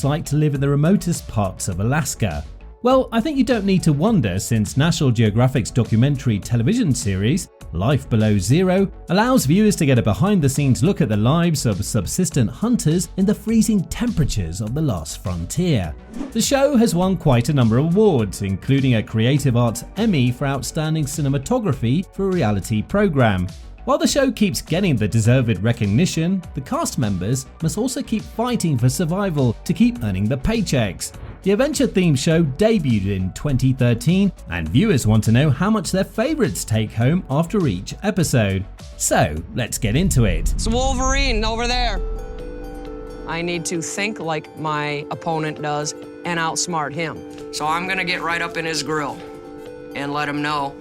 it's like to live in the remotest parts of Alaska. Well, I think you don't need to wonder, since National Geographic's documentary television series, Life Below Zero, allows viewers to get a behind-the-scenes look at the lives of subsistence hunters in the freezing temperatures of the last frontier. The show has won quite a number of awards, including a Creative Arts Emmy for Outstanding Cinematography for a reality program. While the show keeps getting the deserved recognition, the cast members must also keep fighting for survival to keep earning the paychecks. The adventure-themed show debuted in 2013, and viewers want to know how much their favorites take home after each episode. So, let's get into it. It's Wolverine over there. I need to think like my opponent does and outsmart him. So I'm gonna get right up in his grill and let him know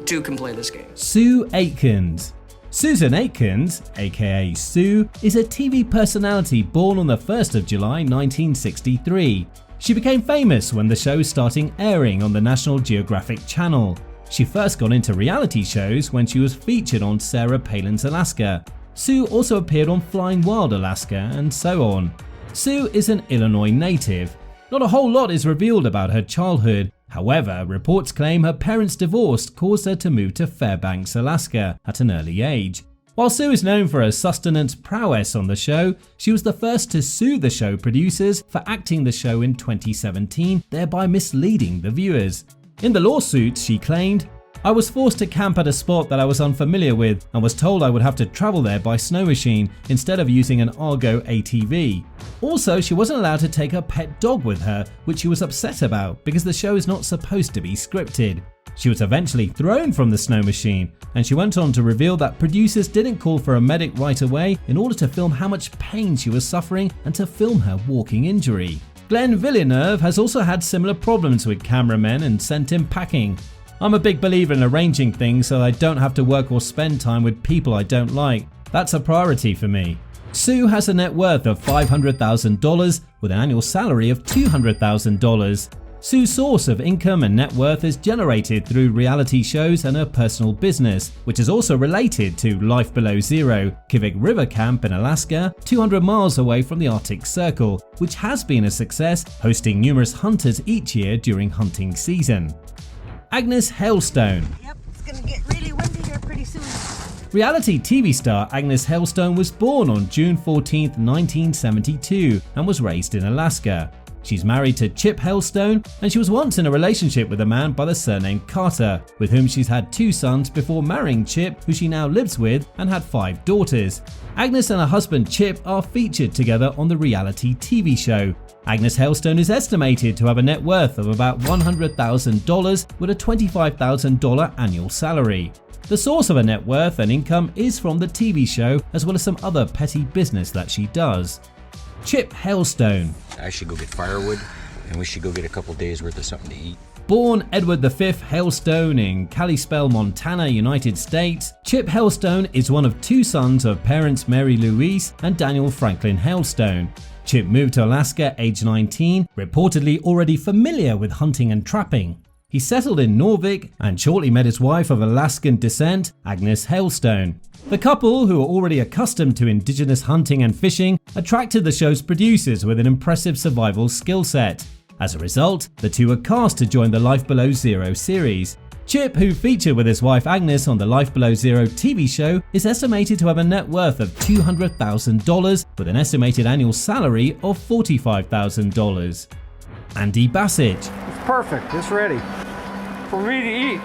two can play this game. Sue Aitkins. Susan Aitkins, aka Sue, is a TV personality born on the 1st of July 1963. She became famous when the show started airing on the National Geographic channel. She first got into reality shows when she was featured on Sarah Palin's Alaska. Sue also appeared on Flying Wild Alaska and so on. Sue is an Illinois native. Not a whole lot is revealed about her childhood. However, reports claim her parents' divorce caused her to move to Fairbanks, Alaska at an early age. While Sue is known for her sustenance prowess on the show, she was the first to sue the show producers for acting the show in 2017, thereby misleading the viewers. In the lawsuit, she claimed, "I was forced to camp at a spot that I was unfamiliar with and was told I would have to travel there by snow machine instead of using an Argo ATV. Also, she wasn't allowed to take her pet dog with her, which she was upset about because the show is not supposed to be scripted. She was eventually thrown from the snow machine, and she went on to reveal that producers didn't call for a medic right away in order to film how much pain she was suffering and to film her walking injury." Glenn Villeneuve has also had similar problems with cameramen and sent him packing. "I'm a big believer in arranging things so I don't have to work or spend time with people I don't like. That's a priority for me." Sue has a net worth of $500,000 with an annual salary of $200,000. Sue's source of income and net worth is generated through reality shows and her personal business, which is also related to Life Below Zero, Kivik River Camp in Alaska, 200 miles away from the Arctic Circle, which has been a success, hosting numerous hunters each year during hunting season. Agnes Hailstone. Yep, it's gonna get really windy here pretty soon. Reality TV star Agnes Hailstone was born on June 14, 1972 and was raised in Alaska. She's married to Chip Hailstone, and she was once in a relationship with a man by the surname Carter, with whom she's had 2 sons before marrying Chip, who she now lives with, and had 5 daughters. Agnes and her husband Chip are featured together on the reality TV show. Agnes Hailstone is estimated to have a net worth of about $100,000 with a $25,000 annual salary. The source of her net worth and income is from the TV show, as well as some other petty business that she does. Chip Hailstone. I should go get firewood, and we should go get a couple days worth of something to eat. Born Edward V. Hailstone in Kalispell, Montana, United States, Chip Hailstone is one of 2 sons of parents Mary Louise and Daniel Franklin Hailstone. Chip moved to Alaska age 19, reportedly already familiar with hunting and trapping. He settled in Norvik and shortly met his wife of Alaskan descent, Agnes Hailstone. The couple, who are already accustomed to indigenous hunting and fishing, attracted the show's producers with an impressive survival skill set. As a result, the two were cast to join the Life Below Zero series. Chip, who featured with his wife Agnes on the Life Below Zero TV show, is estimated to have a net worth of $200,000 with an estimated annual salary of $45,000. Andy Bassett. It's perfect. It's ready for me to eat.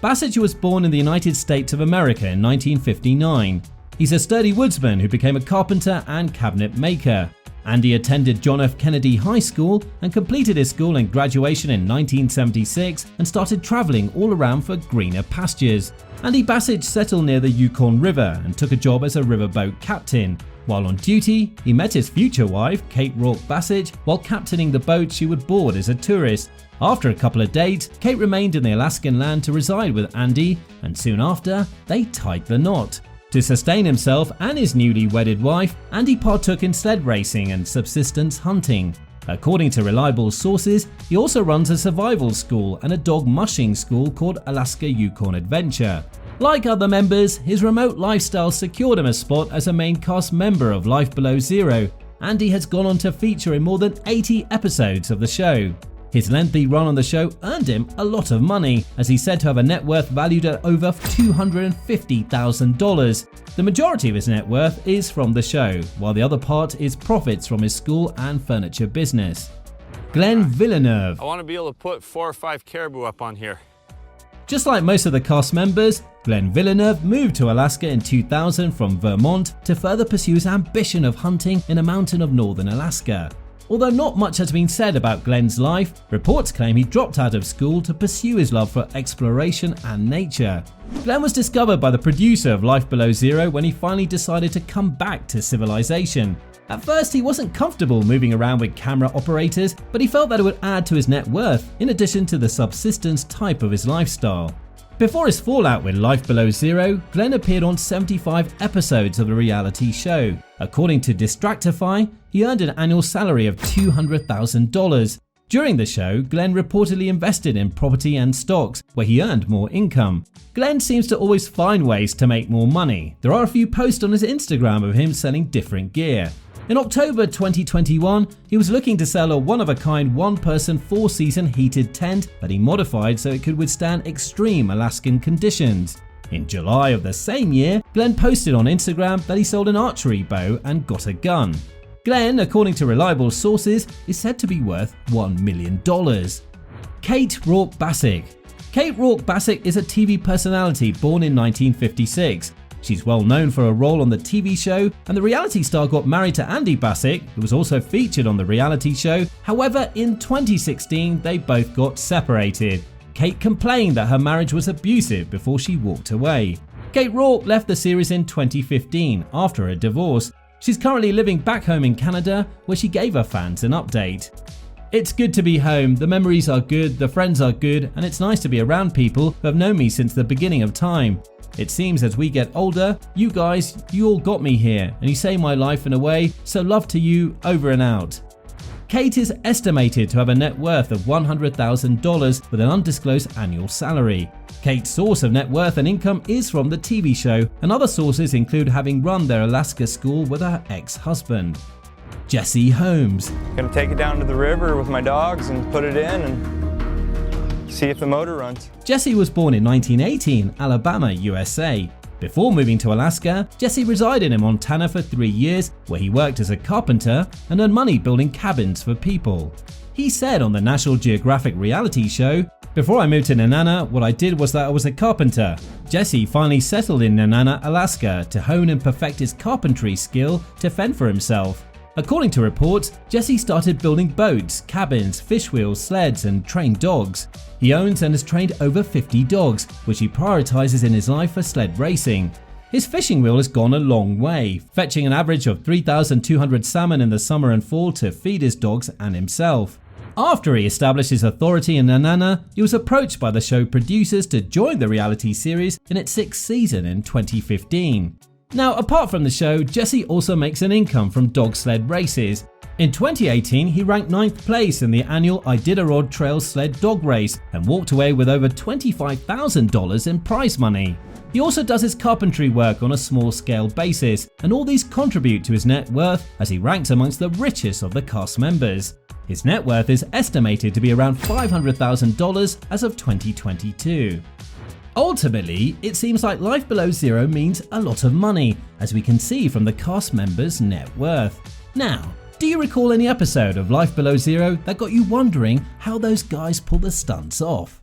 Bassett was born in the United States of America in 1959. He's a sturdy woodsman who became a carpenter and cabinet maker. Andy attended John F. Kennedy High School and completed his school and graduation in 1976 and started traveling all around for greener pastures. Andy Bassett settled near the Yukon River and took a job as a riverboat captain. While on duty, he met his future wife, Kate Rourke Bassett, while captaining the boat she would board as a tourist. After a couple of dates, Kate remained in the Alaskan land to reside with Andy, and soon after, they tied the knot. To sustain himself and his newly wedded wife, Andy partook in sled racing and subsistence hunting. According to reliable sources, he also runs a survival school and a dog mushing school called Alaska Yukon Adventure. Like other members, his remote lifestyle secured him a spot as a main cast member of Life Below Zero. Andy has gone on to feature in more than 80 episodes of the show. His lengthy run on the show earned him a lot of money, as he's said to have a net worth valued at over $250,000. The majority of his net worth is from the show, while the other part is profits from his school and furniture business. Glenn Villeneuve. I want to be able to put 4 or 5 caribou up on here. Just like most of the cast members, Glenn Villeneuve moved to Alaska in 2000 from Vermont to further pursue his ambition of hunting in a mountain of northern Alaska. Although not much has been said about Glenn's life, reports claim he dropped out of school to pursue his love for exploration and nature. Glenn was discovered by the producer of Life Below Zero when he finally decided to come back to civilization. At first, he wasn't comfortable moving around with camera operators, but he felt that it would add to his net worth in addition to the subsistence type of his lifestyle. Before his fallout with Life Below Zero, Glenn appeared on 75 episodes of the reality show. According to Distractify, he earned an annual salary of $200,000. During the show, Glenn reportedly invested in property and stocks, where he earned more income. Glenn seems to always find ways to make more money. There are a few posts on his Instagram of him selling different gear. In October 2021, he was looking to sell a one-of-a-kind one-person 4-season heated tent that he modified so it could withstand extreme Alaskan conditions. In July of the same year, Glenn posted on Instagram that he sold an archery bow and got a gun. Glenn, according to reliable sources, is said to be worth $1 million. Kate Rourke-Bassick. Kate Rourke-Bassick is a TV personality born in 1956. She's well known for a role on the TV show, and the reality star got married to Andy Bassick, who was also featured on the reality show. However, in 2016, they both got separated. Kate complained that her marriage was abusive before she walked away. Kate Rourke left the series in 2015 after a divorce. She's currently living back home in Canada, where she gave her fans an update. It's good to be home, the memories are good, the friends are good, and it's nice to be around people who have known me since the beginning of time. It seems as we get older, you guys, you all got me here, and you saved my life in a way, so love to you, over and out. Kate is estimated to have a net worth of $100,000 with an undisclosed annual salary. Kate's source of net worth and income is from the TV show, and other sources include having run their Alaska school with her ex-husband. Jesse Holmes. Gonna take it down to the river with my dogs and put it in and see if the motor runs. Jesse was born in 1980 in Alabama, USA. Before moving to Alaska, Jesse resided in Montana for 3 years, where he worked as a carpenter and earned money building cabins for people. He said on the National Geographic reality show, "Before I moved to Nenana, what I did was that I was a carpenter." Jesse finally settled in Nenana, Alaska to hone and perfect his carpentry skill to fend for himself. According to reports, Jesse started building boats, cabins, fish wheels, sleds, and trained dogs. He owns and has trained over 50 dogs, which he prioritizes in his life for sled racing. His fishing reel has gone a long way, fetching an average of 3,200 salmon in the summer and fall to feed his dogs and himself. After he established his authority in Nenana, he was approached by the show producers to join the reality series in its 6th season in 2015. Now, apart from the show, Jesse also makes an income from dog sled races. In 2018, he ranked 9th place in the annual Iditarod Trail Sled Dog Race and walked away with over $25,000 in prize money. He also does his carpentry work on a small-scale basis, and all these contribute to his net worth as he ranks amongst the richest of the cast members. His net worth is estimated to be around $500,000 as of 2022. Ultimately, it seems like Life Below Zero means a lot of money, as we can see from the cast members' net worth. Now, do you recall any episode of Life Below Zero that got you wondering how those guys pull the stunts off?